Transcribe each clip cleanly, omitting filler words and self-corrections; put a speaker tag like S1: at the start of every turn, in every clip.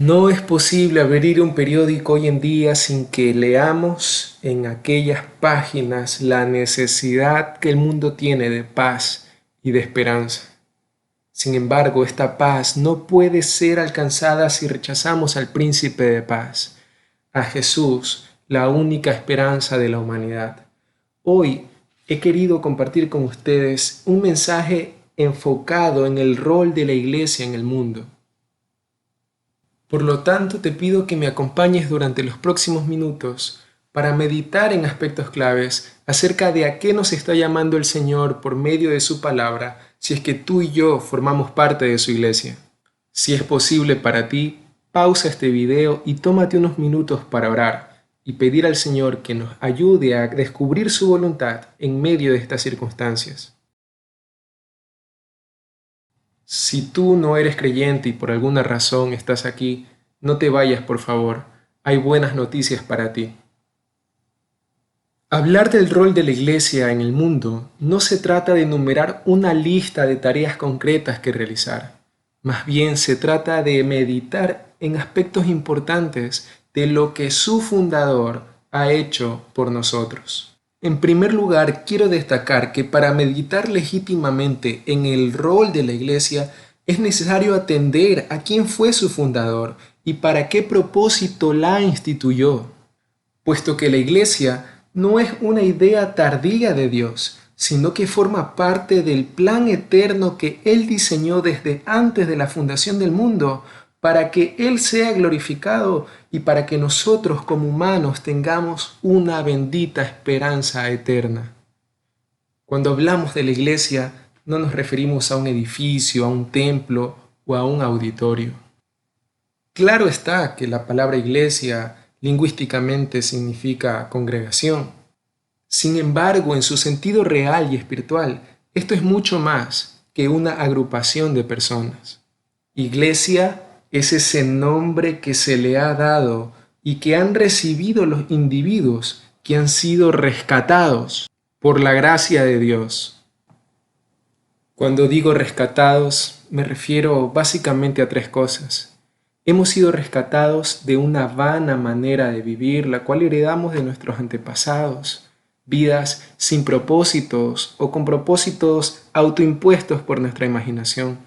S1: No es posible abrir un periódico hoy en día sin que leamos en aquellas páginas la necesidad que el mundo tiene de paz y de esperanza. Sin embargo, esta paz no puede ser alcanzada si rechazamos al príncipe de paz, a Jesús, la única esperanza de la humanidad. Hoy he querido compartir con ustedes un mensaje enfocado en el rol de la iglesia en el mundo. Por lo tanto, te pido que me acompañes durante los próximos minutos para meditar en aspectos claves acerca de a qué nos está llamando el Señor por medio de su palabra, si es que tú y yo formamos parte de su iglesia. Si es posible para ti, pausa este video y tómate unos minutos para orar y pedir al Señor que nos ayude a descubrir su voluntad en medio de estas circunstancias. Si tú no eres creyente y por alguna razón estás aquí, no te vayas, por favor. Hay buenas noticias para ti. Hablar del rol de la iglesia en el mundo no se trata de enumerar una lista de tareas concretas que realizar. Más bien se trata de meditar en aspectos importantes de lo que su fundador ha hecho por nosotros. En primer lugar, quiero destacar que para meditar legítimamente en el rol de la iglesia es necesario atender a quién fue su fundador y para qué propósito la instituyó, puesto que la iglesia no es una idea tardía de Dios, sino que forma parte del plan eterno que Él diseñó desde antes de la fundación del mundo, para que Él sea glorificado y para que nosotros como humanos tengamos una bendita esperanza eterna. Cuando hablamos de la iglesia, no nos referimos a un edificio, a un templo o a un auditorio. Claro está que la palabra iglesia lingüísticamente significa congregación. Sin embargo, en su sentido real y espiritual, esto es mucho más que una agrupación de personas. Iglesia es ese nombre que se le ha dado y que han recibido los individuos que han sido rescatados por la gracia de Dios. Cuando digo rescatados, me refiero básicamente a tres cosas. Hemos sido rescatados de una vana manera de vivir, la cual heredamos de nuestros antepasados, vidas sin propósitos o con propósitos autoimpuestos por nuestra imaginación.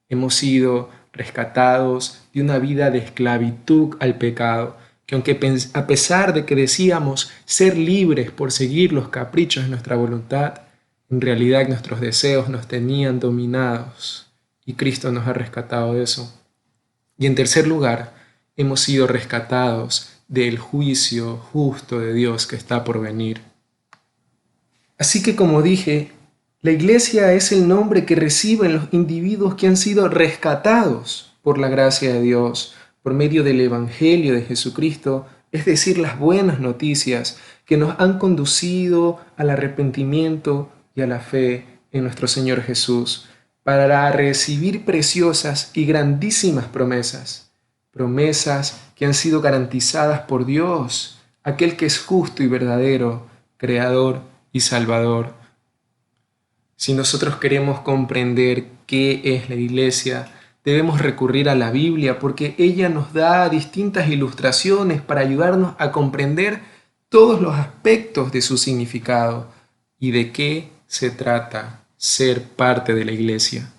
S1: Hemos sido rescatados de una vida de esclavitud al pecado, que aunque a pesar de que decíamos ser libres por seguir los caprichos de nuestra voluntad, en realidad nuestros deseos nos tenían dominados y Cristo nos ha rescatado de eso. Y en tercer lugar, hemos sido rescatados del juicio justo de Dios que está por venir. Así que como dije, la iglesia es el nombre que reciben los individuos que han sido rescatados por la gracia de Dios, por medio del Evangelio de Jesucristo, es decir, las buenas noticias que nos han conducido al arrepentimiento y a la fe en nuestro Señor Jesús, para recibir preciosas y grandísimas promesas, promesas que han sido garantizadas por Dios, aquel que es justo y verdadero, Creador y Salvador. Si nosotros queremos comprender qué es la iglesia, debemos recurrir a la Biblia porque ella nos da distintas ilustraciones para ayudarnos a comprender todos los aspectos de su significado y de qué se trata ser parte de la iglesia.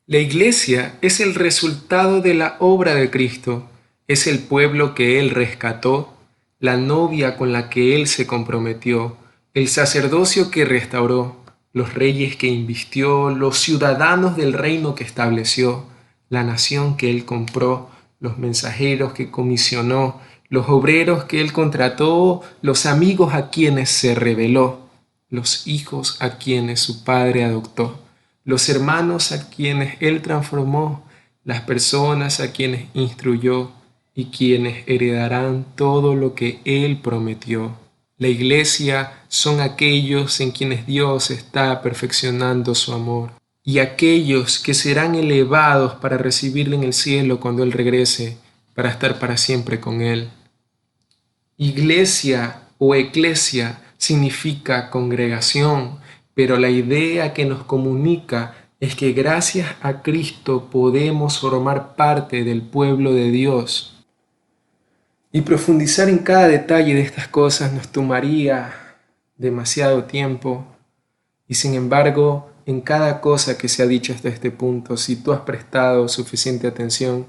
S1: La iglesia es el resultado de la obra de Cristo, es el pueblo que Él rescató, la novia con la que Él se comprometió, el sacerdocio que restauró, los reyes que invistió, los ciudadanos del reino que estableció, la nación que Él compró, los mensajeros que comisionó, los obreros que Él contrató, los amigos a quienes se reveló, los hijos a quienes su Padre adoptó, los hermanos a quienes Él transformó, las personas a quienes instruyó y quienes heredarán todo lo que Él prometió. La iglesia son aquellos en quienes Dios está perfeccionando su amor y aquellos que serán elevados para recibirle en el cielo cuando Él regrese, para estar para siempre con Él. Iglesia o eclesia significa congregación, pero la idea que nos comunica es que gracias a Cristo podemos formar parte del pueblo de Dios. Y profundizar en cada detalle de estas cosas nos tomaría demasiado tiempo. Y sin embargo, en cada cosa que se ha dicho hasta este punto, si tú has prestado suficiente atención,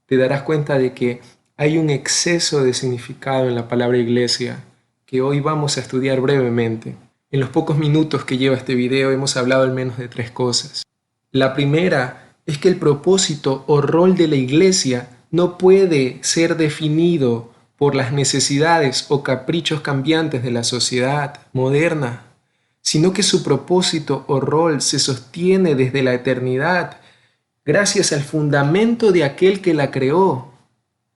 S1: te darás cuenta de que hay un exceso de significado en la palabra iglesia que hoy vamos a estudiar brevemente. En los pocos minutos que lleva este video hemos hablado al menos de 3 cosas. La primera es que el propósito o rol de la iglesia no puede ser definido por las necesidades o caprichos cambiantes de la sociedad moderna, sino que su propósito o rol se sostiene desde la eternidad, gracias al fundamento de aquel que la creó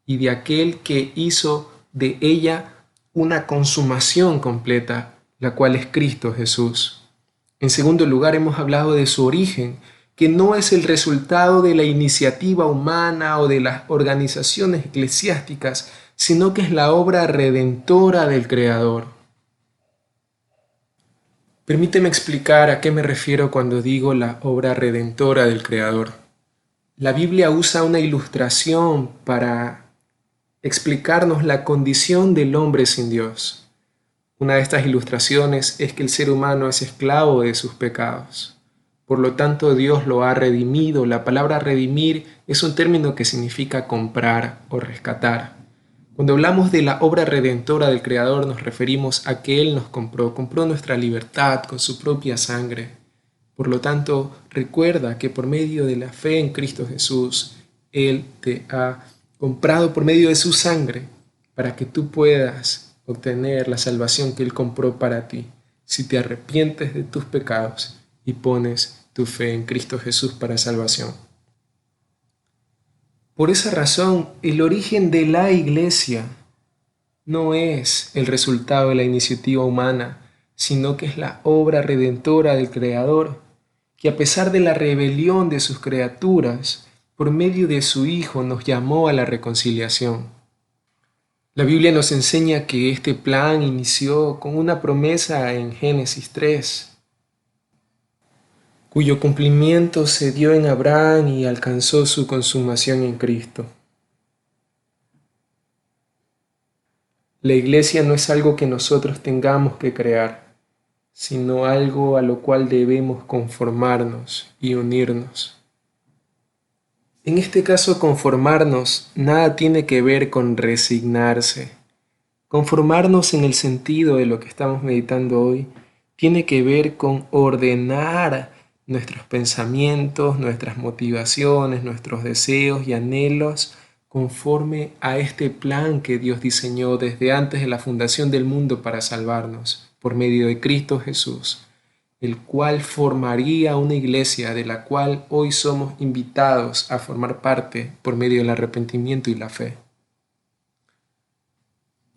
S1: y de aquel que hizo de ella una consumación completa, la cual es Cristo Jesús. En segundo lugar, hemos hablado de su origen, que no es el resultado de la iniciativa humana o de las organizaciones eclesiásticas, sino que es la obra redentora del Creador. Permíteme explicar a qué me refiero cuando digo la obra redentora del Creador. La Biblia usa una ilustración para explicarnos la condición del hombre sin Dios. Una de estas ilustraciones es que el ser humano es esclavo de sus pecados. Por lo tanto, Dios lo ha redimido. La palabra redimir es un término que significa comprar o rescatar. Cuando hablamos de la obra redentora del Creador nos referimos a que Él nos compró nuestra libertad con su propia sangre. Por lo tanto, recuerda que por medio de la fe en Cristo Jesús, Él te ha comprado por medio de su sangre para que tú puedas obtener la salvación que Él compró para ti, si te arrepientes de tus pecados y pones tu fe en Cristo Jesús para salvación. Por esa razón, el origen de la iglesia no es el resultado de la iniciativa humana, sino que es la obra redentora del Creador, que a pesar de la rebelión de sus criaturas, por medio de su Hijo nos llamó a la reconciliación. La Biblia nos enseña que este plan inició con una promesa en Génesis 3, cuyo cumplimiento se dio en Abraham y alcanzó su consumación en Cristo. La iglesia no es algo que nosotros tengamos que crear, sino algo a lo cual debemos conformarnos y unirnos. En este caso, conformarnos nada tiene que ver con resignarse. Conformarnos en el sentido de lo que estamos meditando hoy tiene que ver con ordenar nuestros pensamientos, nuestras motivaciones, nuestros deseos y anhelos conforme a este plan que Dios diseñó desde antes de la fundación del mundo para salvarnos por medio de Cristo Jesús, el cual formaría una iglesia de la cual hoy somos invitados a formar parte por medio del arrepentimiento y la fe.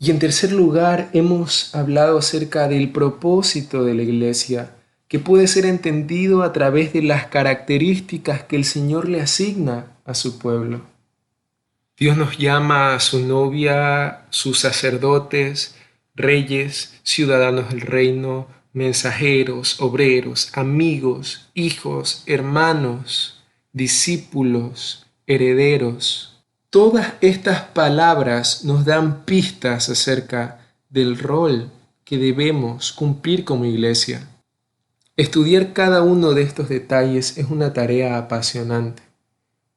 S1: Y en tercer lugar, hemos hablado acerca del propósito de la iglesia, que puede ser entendido a través de las características que el Señor le asigna a su pueblo. Dios nos llama a su novia, sus sacerdotes, reyes, ciudadanos del reino, mensajeros, obreros, amigos, hijos, hermanos, discípulos, herederos. Todas estas palabras nos dan pistas acerca del rol que debemos cumplir como iglesia. Estudiar cada uno de estos detalles es una tarea apasionante,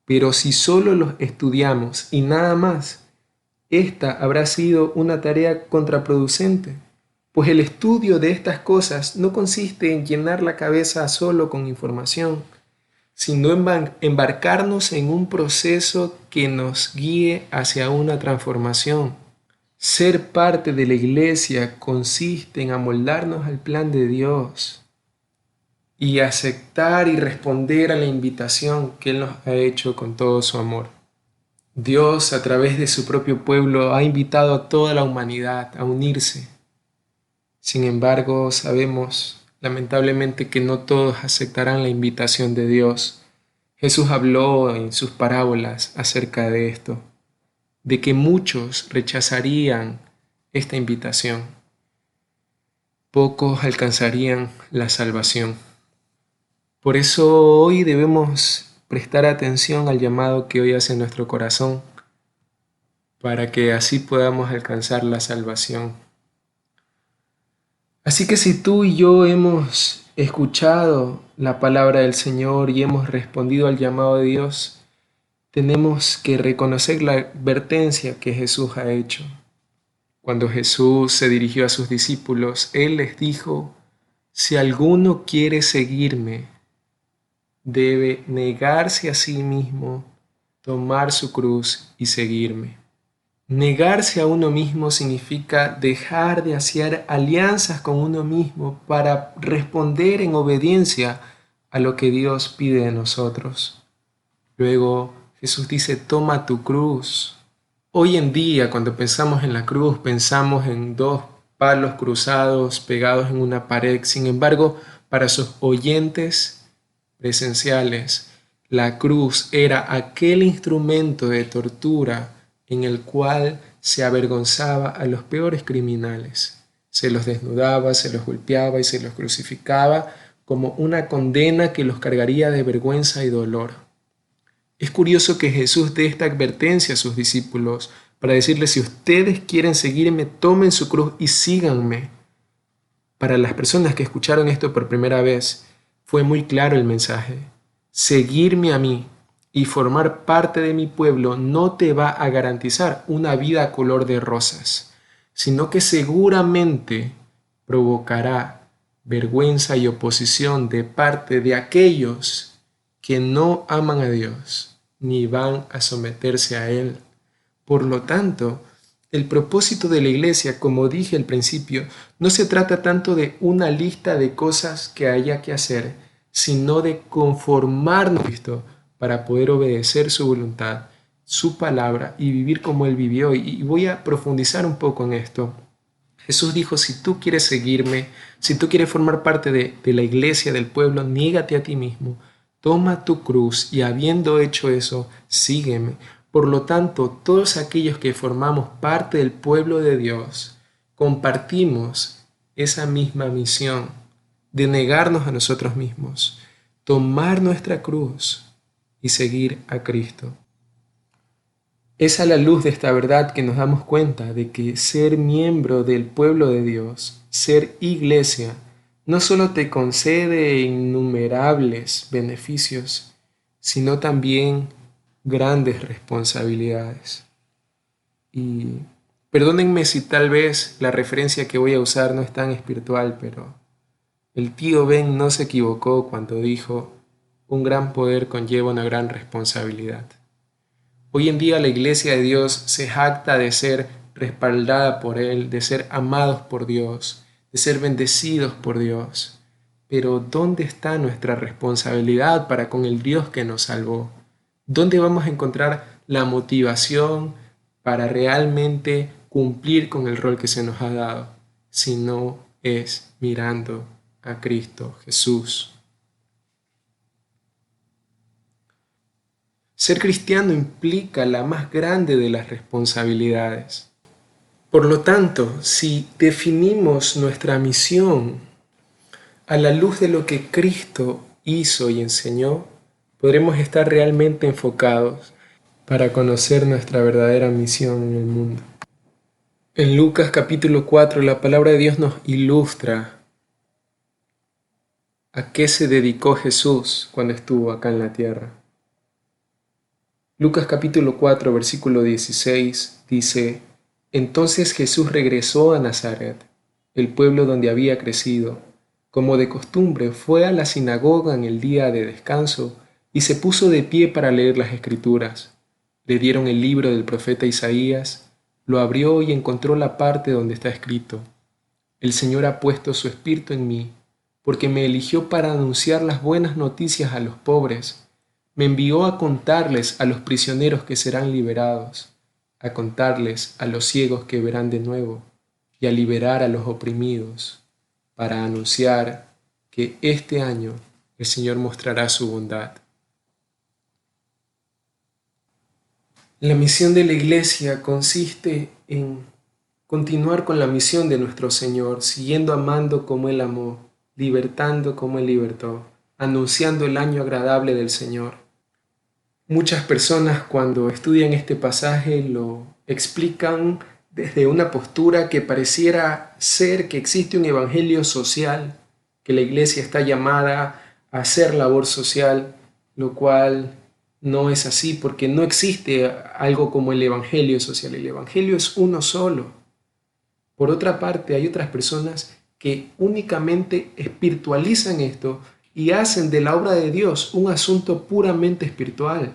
S1: pero si solo los estudiamos y nada más, esta habrá sido una tarea contraproducente, pues el estudio de estas cosas no consiste en llenar la cabeza solo con información, sino en embarcarnos en un proceso que nos guíe hacia una transformación. Ser parte de la iglesia consiste en amoldarnos al plan de Dios y aceptar y responder a la invitación que Él nos ha hecho con todo su amor. Dios, a través de su propio pueblo, ha invitado a toda la humanidad a unirse. Sin embargo, sabemos lamentablemente que no todos aceptarán la invitación de Dios. Jesús habló en sus parábolas acerca de esto, de que muchos rechazarían esta invitación. Pocos alcanzarían la salvación. Por eso hoy debemos prestar atención al llamado que hoy hace nuestro corazón, para que así podamos alcanzar la salvación. Así que si tú y yo hemos escuchado la palabra del Señor y hemos respondido al llamado de Dios, tenemos que reconocer la advertencia que Jesús ha hecho. Cuando Jesús se dirigió a sus discípulos, Él les dijo: si alguno quiere seguirme, debe negarse a sí mismo, tomar su cruz y seguirme. Negarse a uno mismo significa dejar de hacer alianzas con uno mismo para responder en obediencia a lo que Dios pide de nosotros. Luego Jesús dice: toma tu cruz. Hoy en día, cuando pensamos en la cruz, pensamos en dos palos cruzados pegados en una pared. Sin embargo, para sus oyentes presenciales, la cruz era aquel instrumento de tortura en el cual se avergonzaba a los peores criminales. Se los desnudaba, se los golpeaba y se los crucificaba como una condena que los cargaría de vergüenza y dolor. Es curioso que Jesús dé esta advertencia a sus discípulos para decirles: si ustedes quieren seguirme, tomen su cruz y síganme. Para las personas que escucharon esto por primera vez, fue muy claro el mensaje. Seguirme a mí y formar parte de mi pueblo no te va a garantizar una vida color de rosas, sino que seguramente provocará vergüenza y oposición de parte de aquellos que no aman a Dios ni van a someterse a Él. Por lo tanto, el propósito de la iglesia, como dije al principio, no se trata tanto de una lista de cosas que haya que hacer, sino de conformarnos a Cristo para poder obedecer su voluntad, su palabra y vivir como Él vivió. Y voy a profundizar un poco en esto. Jesús dijo: si tú quieres seguirme, si tú quieres formar parte de la iglesia, del pueblo, niégate a ti mismo, toma tu cruz y habiendo hecho eso, sígueme. Por lo tanto, todos aquellos que formamos parte del pueblo de Dios, compartimos esa misma misión de negarnos a nosotros mismos, tomar nuestra cruz y seguir a Cristo. Es a la luz de esta verdad que nos damos cuenta de que ser miembro del pueblo de Dios, ser iglesia, no solo te concede innumerables beneficios, sino también grandes responsabilidades. Y perdónenme si tal vez la referencia que voy a usar no es tan espiritual, pero el tío Ben no se equivocó cuando dijo: un gran poder conlleva una gran responsabilidad. Hoy en día la iglesia de Dios se jacta de ser respaldada por Él, de ser amados por Dios, de ser bendecidos por Dios. Pero ¿dónde está nuestra responsabilidad para con el Dios que nos salvó? ¿Dónde vamos a encontrar la motivación para realmente cumplir con el rol que se nos ha dado? Si no es mirando a Cristo Jesús. Ser cristiano implica la más grande de las responsabilidades. Por lo tanto, si definimos nuestra misión a la luz de lo que Cristo hizo y enseñó, podremos estar realmente enfocados para conocer nuestra verdadera misión en el mundo. En Lucas capítulo 4, la palabra de Dios nos ilustra a qué se dedicó Jesús cuando estuvo acá en la tierra. Lucas capítulo 4, versículo 16 dice: entonces Jesús regresó a Nazaret, el pueblo donde había crecido. Como de costumbre, fue a la sinagoga en el día de descanso y se puso de pie para leer las Escrituras. Le dieron el libro del profeta Isaías, lo abrió y encontró la parte donde está escrito: el Señor ha puesto su espíritu en mí, porque me eligió para anunciar las buenas noticias a los pobres. Me envió a contarles a los prisioneros que serán liberados, a contarles a los ciegos que verán de nuevo, y a liberar a los oprimidos, para anunciar que este año el Señor mostrará su bondad. La misión de la Iglesia consiste en continuar con la misión de nuestro Señor, siguiendo amando como Él amó, libertando como Él libertó, anunciando el año agradable del Señor. Muchas personas cuando estudian este pasaje lo explican desde una postura que pareciera ser que existe un evangelio social, que la iglesia está llamada a hacer labor social, lo cual no es así porque no existe algo como el evangelio social. El evangelio es uno solo. Por otra parte, hay otras personas que únicamente espiritualizan esto y hacen de la obra de Dios un asunto puramente espiritual.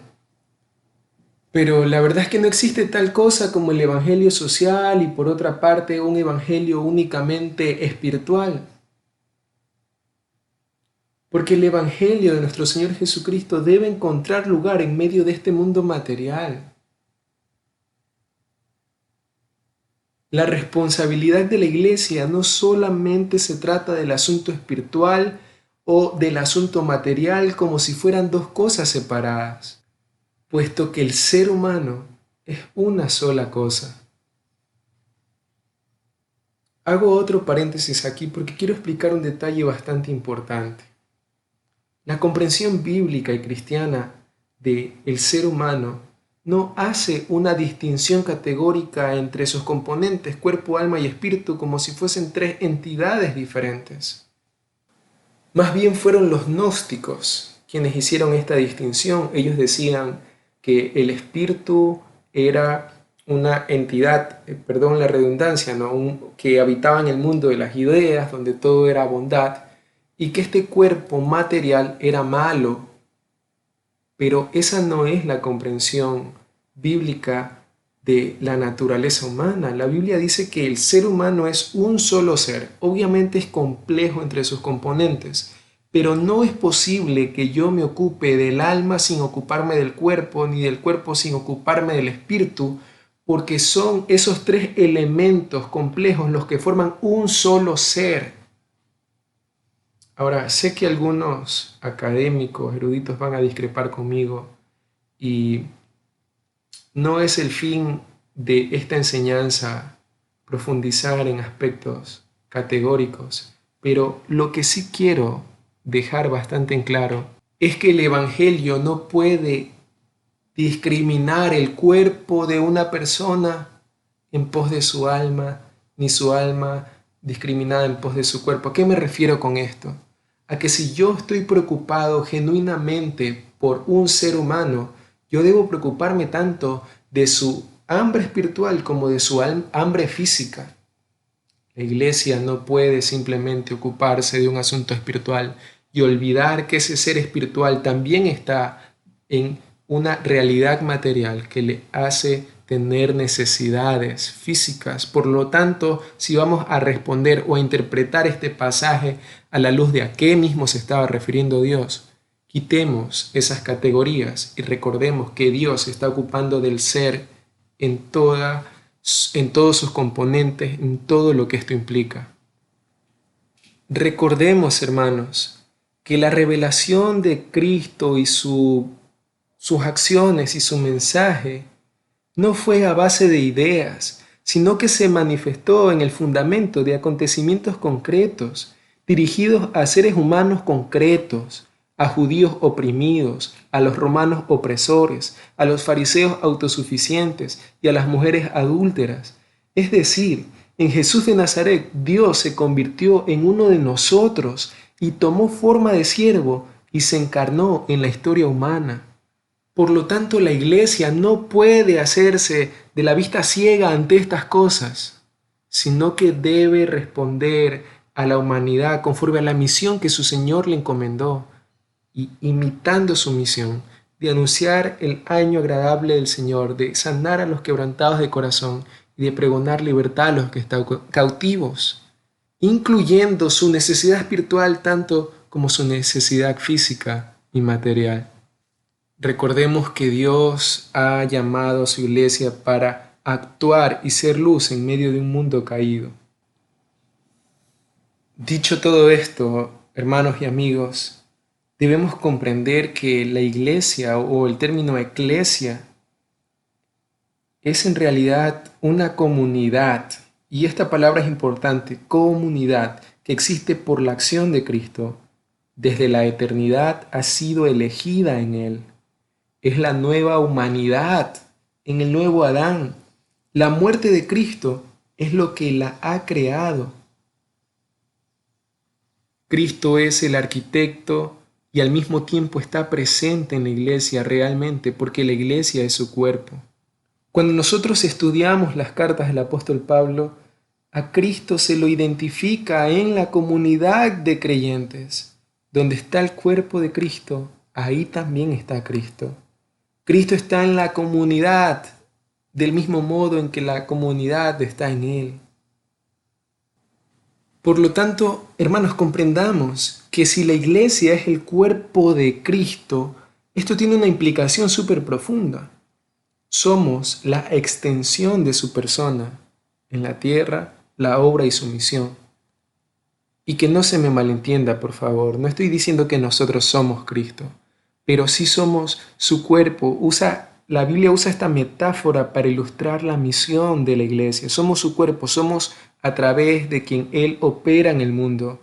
S1: Pero la verdad es que no existe tal cosa como el evangelio social y por otra parte un evangelio únicamente espiritual. Porque el evangelio de nuestro Señor Jesucristo debe encontrar lugar en medio de este mundo material. La responsabilidad de la iglesia no solamente se trata del asunto espiritual o del asunto material como si fueran dos cosas separadas, puesto que el ser humano es una sola cosa. Hago otro paréntesis aquí porque quiero explicar un detalle bastante importante. La comprensión bíblica y cristiana de el ser humano no hace una distinción categórica entre sus componentes, cuerpo, alma y espíritu, como si fuesen tres entidades diferentes. Más bien fueron los gnósticos quienes hicieron esta distinción. Ellos decían que el espíritu era una entidad, perdón la redundancia, que habitaba en el mundo de las ideas, donde todo era bondad, y que este cuerpo material era malo. Pero esa no es la comprensión bíblica de la naturaleza humana. La Biblia dice que el ser humano es un solo ser. Obviamente es complejo entre sus componentes, pero no es posible que yo me ocupe del alma sin ocuparme del cuerpo, ni del cuerpo sin ocuparme del espíritu, porque son esos tres elementos complejos los que forman un solo ser. Ahora, sé que algunos académicos, eruditos van a discrepar conmigo y no es el fin de esta enseñanza profundizar en aspectos categóricos, pero lo que sí quiero dejar bastante en claro es que el Evangelio no puede discriminar el cuerpo de una persona en pos de su alma, ni su alma discriminada en pos de su cuerpo. ¿A qué me refiero con esto? A que si yo estoy preocupado genuinamente por un ser humano, yo debo preocuparme tanto de su hambre espiritual como de su hambre física. La iglesia no puede simplemente ocuparse de un asunto espiritual y olvidar que ese ser espiritual también está en una realidad material que le hace tener necesidades físicas. Por lo tanto, si vamos a responder o a interpretar este pasaje a la luz de a qué mismo se estaba refiriendo Dios, quitemos esas categorías y recordemos que Dios se está ocupando del ser en todos sus componentes, en todo lo que esto implica. Recordemos, hermanos, que la revelación de Cristo y sus acciones y su mensaje no fue a base de ideas, sino que se manifestó en el fundamento de acontecimientos concretos, dirigidos a seres humanos concretos, a judíos oprimidos, a los romanos opresores, a los fariseos autosuficientes y a las mujeres adúlteras. Es decir, en Jesús de Nazaret, Dios se convirtió en uno de nosotros y tomó forma de siervo y se encarnó en la historia humana. Por lo tanto, la iglesia no puede hacerse de la vista ciega ante estas cosas, sino que debe responder a la humanidad conforme a la misión que su Señor le encomendó y imitando su misión de anunciar el año agradable del Señor, de sanar a los quebrantados de corazón y de pregonar libertad a los que están cautivos, incluyendo su necesidad espiritual tanto como su necesidad física y material. Recordemos que Dios ha llamado a su iglesia para actuar y ser luz en medio de un mundo caído. Dicho todo esto, hermanos y amigos, debemos comprender que la iglesia o el término eclesia es en realidad una comunidad, y esta palabra es importante, comunidad, que existe por la acción de Cristo desde la eternidad ha sido elegida en Él. Es la nueva humanidad en el nuevo Adán. La muerte de Cristo es lo que la ha creado. Cristo es el arquitecto y al mismo tiempo está presente en la iglesia realmente porque la iglesia es su cuerpo. Cuando nosotros estudiamos las cartas del apóstol Pablo, a Cristo se lo identifica en la comunidad de creyentes. Donde está el cuerpo de Cristo, ahí también está Cristo. Cristo está en la comunidad del mismo modo en que la comunidad está en Él. Por lo tanto, hermanos, comprendamos que si la iglesia es el cuerpo de Cristo, esto tiene una implicación súper profunda. Somos la extensión de su persona en la tierra, la obra y su misión. Y que no se me malentienda, por favor, no estoy diciendo que nosotros somos Cristo, pero sí somos su cuerpo. La Biblia usa esta metáfora para ilustrar la misión de la iglesia. Somos su cuerpo, somos a través de quien Él opera en el mundo.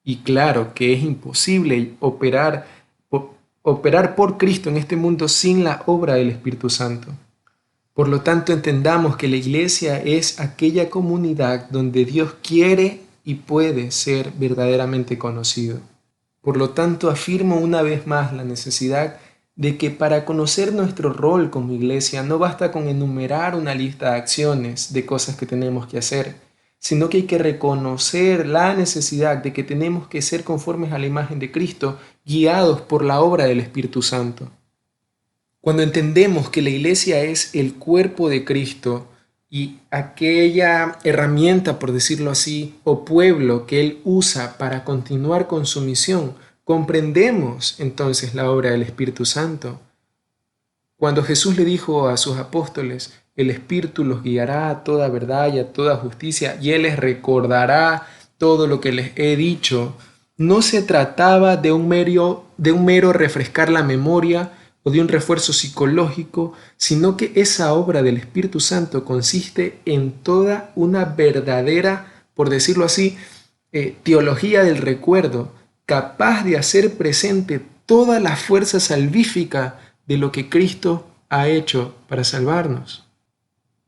S1: Y claro que es imposible operar por Cristo en este mundo sin la obra del Espíritu Santo. Por lo tanto, entendamos que la iglesia es aquella comunidad donde Dios quiere y puede ser verdaderamente conocido. Por lo tanto, afirmo una vez más la necesidad de que para conocer nuestro rol como iglesia no basta con enumerar una lista de acciones, de cosas que tenemos que hacer, sino que hay que reconocer la necesidad de que tenemos que ser conformes a la imagen de Cristo, guiados por la obra del Espíritu Santo. Cuando entendemos que la iglesia es el cuerpo de Cristo y aquella herramienta, por decirlo así, o pueblo que Él usa para continuar con su misión, comprendemos entonces la obra del Espíritu Santo. Cuando Jesús le dijo a sus apóstoles, el Espíritu los guiará a toda verdad y a toda justicia, y Él les recordará todo lo que les he dicho, no se trataba de un mero refrescar la memoria o de un refuerzo psicológico, sino que esa obra del Espíritu Santo consiste en toda una verdadera, por decirlo así, teología del recuerdo, capaz de hacer presente toda la fuerza salvífica de lo que Cristo ha hecho para salvarnos.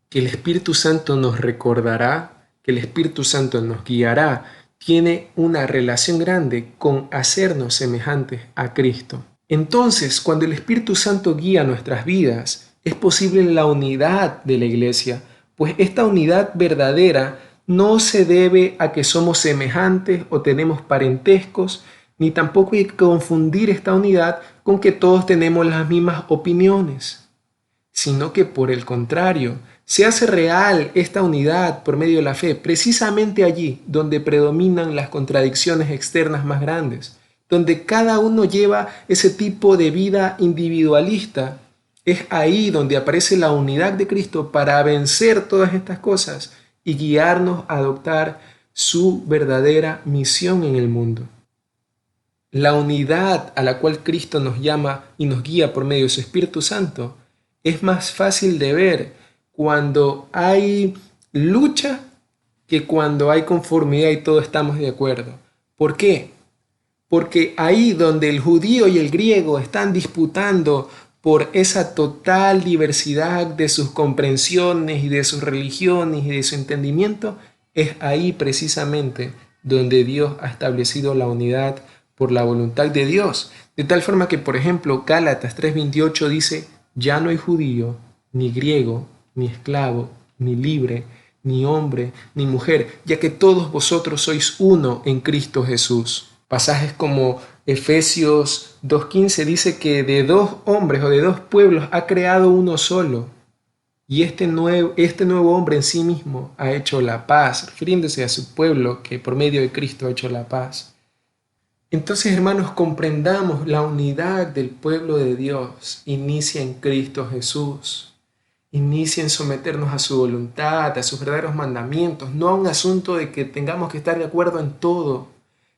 S1: Que el Espíritu Santo nos recordará, que el Espíritu Santo nos guiará, tiene una relación grande con hacernos semejantes a Cristo. Entonces, cuando el Espíritu Santo guía nuestras vidas, es posible la unidad de la iglesia, pues esta unidad verdadera no se debe a que somos semejantes o tenemos parentescos, ni tampoco hay que confundir esta unidad con que todos tenemos las mismas opiniones, sino que por el contrario, se hace real esta unidad por medio de la fe, precisamente allí donde predominan las contradicciones externas más grandes, donde cada uno lleva ese tipo de vida individualista. Es ahí donde aparece la unidad de Cristo para vencer todas estas cosas y guiarnos a adoptar su verdadera misión en el mundo. La unidad a la cual Cristo nos llama y nos guía por medio de su Espíritu Santo es más fácil de ver cuando hay lucha que cuando hay conformidad y todos estamos de acuerdo. ¿Por qué? Porque ahí donde el judío y el griego están disputando por esa total diversidad de sus comprensiones y de sus religiones y de su entendimiento, es ahí precisamente donde Dios ha establecido la unidad por la voluntad de Dios. De tal forma que, por ejemplo, Gálatas 3:28 dice, ya no hay judío, ni griego, ni esclavo, ni libre, ni hombre, ni mujer, ya que todos vosotros sois uno en Cristo Jesús. Pasajes como Efesios 2:15 dice que de dos hombres o de dos pueblos ha creado uno solo. Y este nuevo hombre en sí mismo ha hecho la paz, refiriéndose a su pueblo que por medio de Cristo ha hecho la paz. Entonces, hermanos, comprendamos la unidad del pueblo de Dios. Inicia en Cristo Jesús. Inicia en someternos a su voluntad, a sus verdaderos mandamientos, no a un asunto de que tengamos que estar de acuerdo en todo,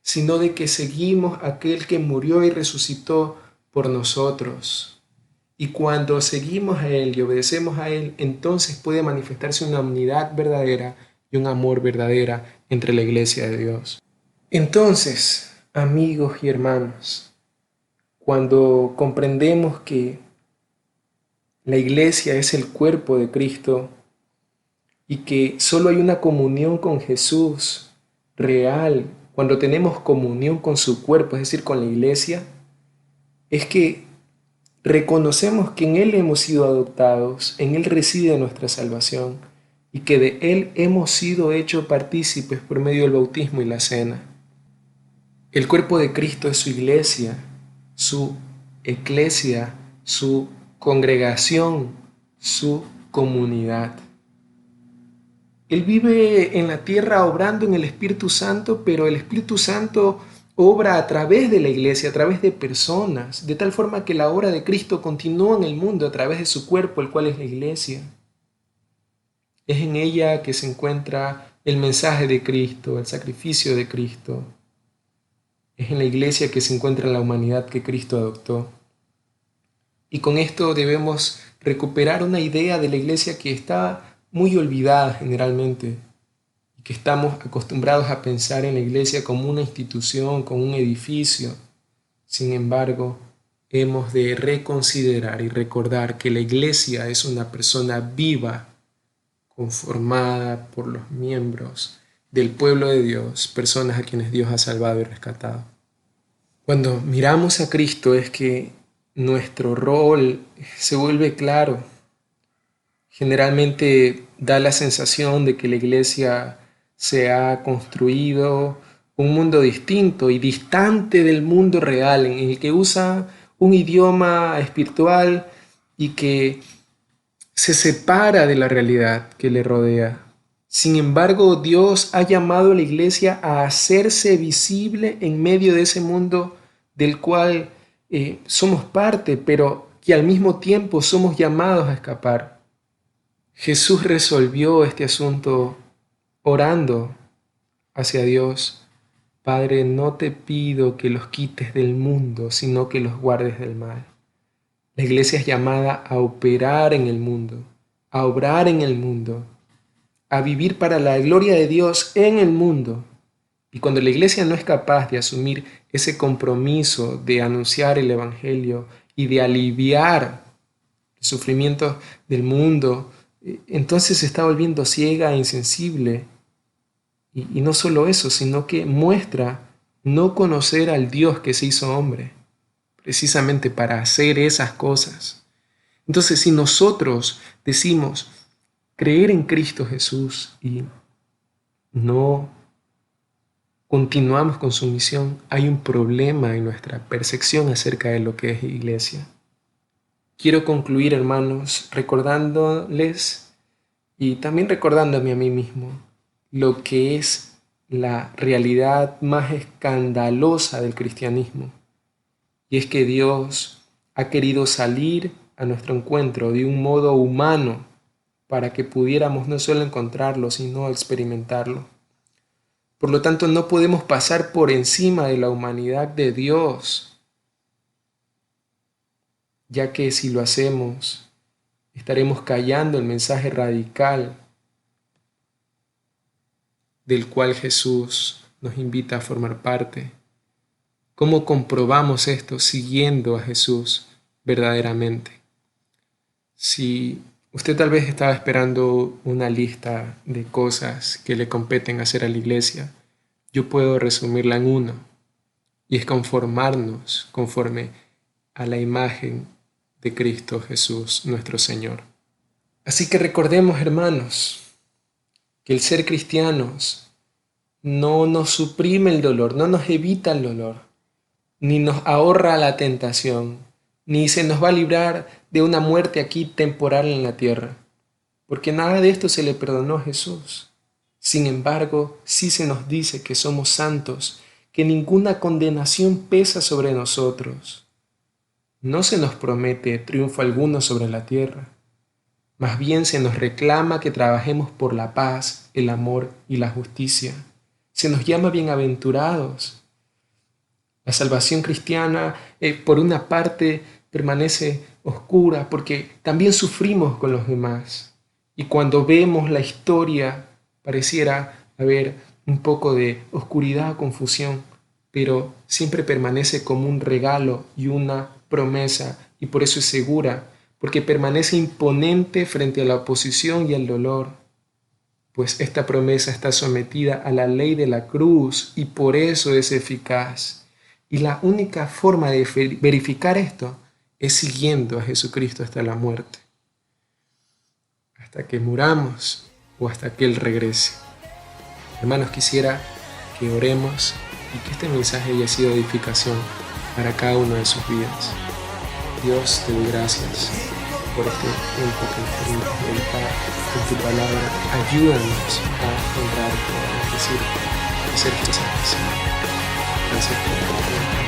S1: sino de que seguimos a aquel que murió y resucitó por nosotros. Y cuando seguimos a Él y obedecemos a Él, entonces puede manifestarse una unidad verdadera y un amor verdadera entre la iglesia de Dios. Entonces, Amigos y hermanos, cuando comprendemos que la iglesia es el cuerpo de Cristo y que solo hay una comunión con Jesús real, cuando tenemos comunión con su cuerpo, es decir, con la iglesia, es que reconocemos que en Él hemos sido adoptados, en Él reside nuestra salvación y que de Él hemos sido hechos partícipes por medio del bautismo y la cena. El cuerpo de Cristo es su iglesia, su eclesia, su congregación, su comunidad. Él vive en la tierra obrando en el Espíritu Santo, pero el Espíritu Santo obra a través de la iglesia, a través de personas, de tal forma que la obra de Cristo continúa en el mundo a través de su cuerpo, el cual es la iglesia. Es en ella que se encuentra el mensaje de Cristo, el sacrificio de Cristo. Es en la iglesia que se encuentra la humanidad que Cristo adoptó. Y con esto debemos recuperar una idea de la iglesia que está muy olvidada generalmente, y que estamos acostumbrados a pensar en la iglesia como una institución, como un edificio. Sin embargo, hemos de reconsiderar y recordar que la iglesia es una persona viva, conformada por los miembros del pueblo de Dios, personas a quienes Dios ha salvado y rescatado. Cuando miramos a Cristo es que nuestro rol se vuelve claro. Generalmente da la sensación de que la iglesia se ha construido un mundo distinto y distante del mundo real, en el que usa un idioma espiritual y que se separa de la realidad que le rodea. Sin embargo, Dios ha llamado a la iglesia a hacerse visible en medio de ese mundo del cual somos parte, pero que al mismo tiempo somos llamados a escapar. Jesús resolvió este asunto orando hacia Dios. Padre, no te pido que los quites del mundo, sino que los guardes del mal. La iglesia es llamada a operar en el mundo, a obrar en el mundo, a vivir para la gloria de Dios en el mundo. Y cuando la iglesia no es capaz de asumir ese compromiso de anunciar el Evangelio y de aliviar los sufrimientos del mundo, entonces se está volviendo ciega e insensible. Y no solo eso, sino que muestra no conocer al Dios que se hizo hombre, precisamente para hacer esas cosas. Entonces, si nosotros decimos creer en Cristo Jesús y no continuamos con su misión, hay un problema en nuestra percepción acerca de lo que es iglesia. Quiero concluir, hermanos, recordándoles y también recordándome a mí mismo lo que es la realidad más escandalosa del cristianismo. Y es que Dios ha querido salir a nuestro encuentro de un modo humano para que pudiéramos no solo encontrarlo, sino experimentarlo. Por lo tanto, no podemos pasar por encima de la humanidad de Dios, ya que si lo hacemos, estaremos callando el mensaje radical del cual Jesús nos invita a formar parte. ¿Cómo comprobamos esto siguiendo a Jesús verdaderamente? Si usted tal vez estaba esperando una lista de cosas que le competen hacer a la iglesia, yo puedo resumirla en uno, y es conformarnos conforme a la imagen de Cristo Jesús, nuestro Señor. Así que recordemos, hermanos, que el ser cristianos no nos suprime el dolor, no nos evita el dolor, ni nos ahorra la tentación, ni se nos va a librar de una muerte aquí temporal en la tierra, porque nada de esto se le perdonó a Jesús. Sin embargo, sí se nos dice que somos santos, que ninguna condenación pesa sobre nosotros. No se nos promete triunfo alguno sobre la tierra. Más bien se nos reclama que trabajemos por la paz, el amor y la justicia. Se nos llama bienaventurados. La salvación cristiana, por una parte, permanece oscura porque también sufrimos con los demás. Y cuando vemos la historia, pareciera haber un poco de oscuridad o confusión. pero siempre permanece como un regalo y una promesa, y por eso es segura, porque permanece imponente frente a la oposición y el dolor, pues esta promesa está sometida a la ley de la cruz y por eso es eficaz. Y la única forma de verificar esto es siguiendo a Jesucristo hasta la muerte, hasta que muramos o hasta que Él regrese. Hermanos, quisiera que oremos y que este mensaje haya sido edificación para cada uno de sus vidas. Dios, te doy gracias por este tiempo que nos permites meditar en tu palabra. Ayúdanos a honrarte, a bendecirte, a ser fieles. Gracias por tu tiempo.